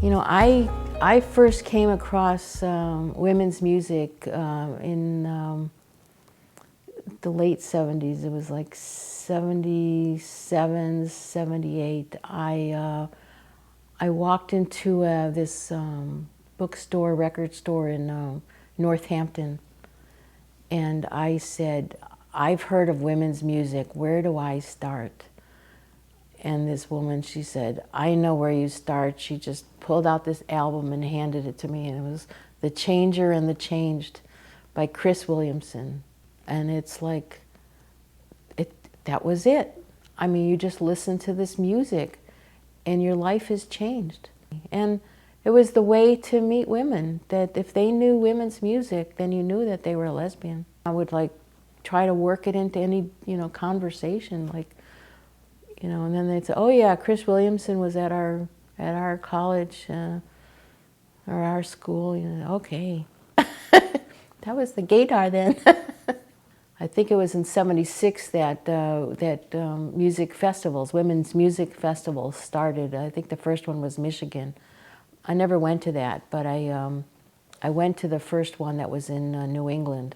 You know, I first came across women's music in the late 70s. It was like 77, 78. I walked into this bookstore, record store in Northampton, and I said, I've heard of women's music. Where do I start? And this woman, she said, I know where you start. She just pulled out this album and handed it to me, and it was The Changer and the Changed by Chris Williamson. And it's like, that was it. I mean, you just listen to this music and your life has changed. And it was the way to meet women, that if they knew women's music, then you knew that they were a lesbian. I would like try to work it into any, conversation, like, and then they'd say, oh yeah, Chris Williamson was at our college or our school. Okay. That was the Gaydar then. I think it was in '76 that music festivals, women's music festivals started. I think the first one was Michigan. I never went to that, but I went to the first one that was in New England.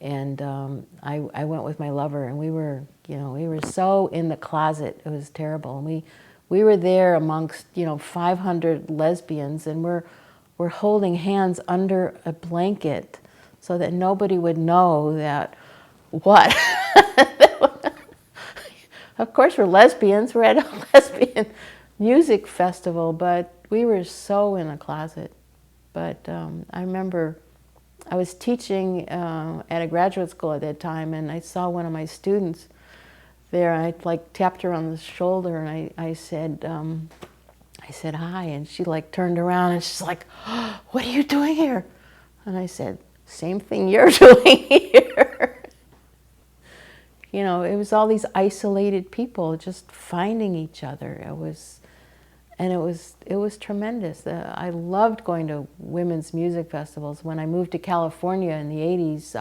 And I went with my lover, and we were so in the closet. It was terrible. And we were there amongst 500 lesbians, and we're holding hands under a blanket so that nobody would know that what. Of course, we're lesbians. We're at a lesbian music festival, but we were so in a closet. But I remember I was teaching at a graduate school at that time, and I saw one of my students there. I like tapped her on the shoulder, and I said hi, and she like turned around and she's like, oh, "What are you doing here?" And I said, "Same thing you're doing here." It was all these isolated people just finding each other. It was tremendous. I loved going to women's music festivals. When I moved to California in the 80s,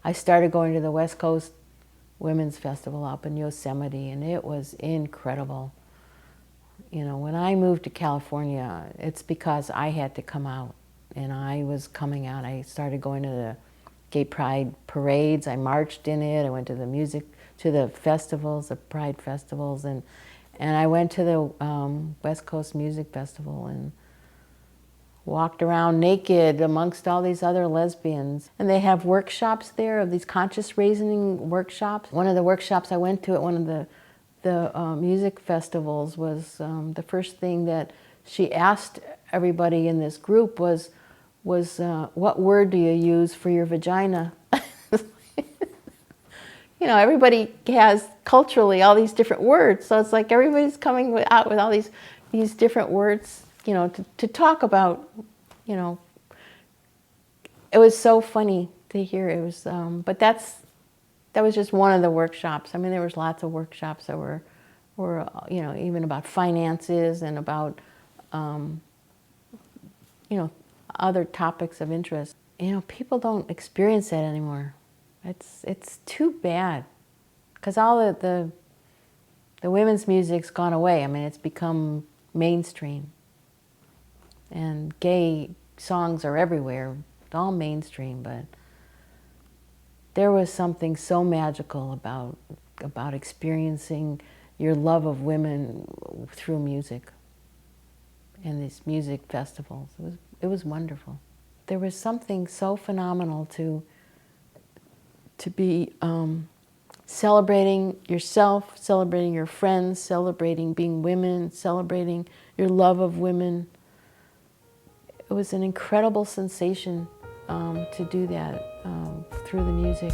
I started going to the West Coast Women's Festival up in Yosemite, and it was incredible. When I moved to California, it's because I had to come out, and I was coming out. I started going to the gay pride parades. I marched in it. I went to the festivals, the pride festivals, and I went to the West Coast Music Festival and walked around naked amongst all these other lesbians. And they have workshops there, of these conscious raising workshops. One of the workshops I went to at one of the music festivals was the first thing that she asked everybody in this group was what word do you use for your vagina? Everybody has culturally all these different words, so it's like everybody's coming out with all these different words, to talk about. It was so funny to hear. It was, but that was just one of the workshops. I mean, there was lots of workshops that were even about finances and about other topics of interest. People don't experience that anymore. It's too bad, because all the women's music's gone away. I mean, it's become mainstream, and gay songs are everywhere. It's all mainstream, but there was something so magical about experiencing your love of women through music and these music festivals. It was wonderful. There was something so phenomenal to be celebrating yourself, celebrating your friends, celebrating being women, celebrating your love of women. It was an incredible sensation to do that through the music.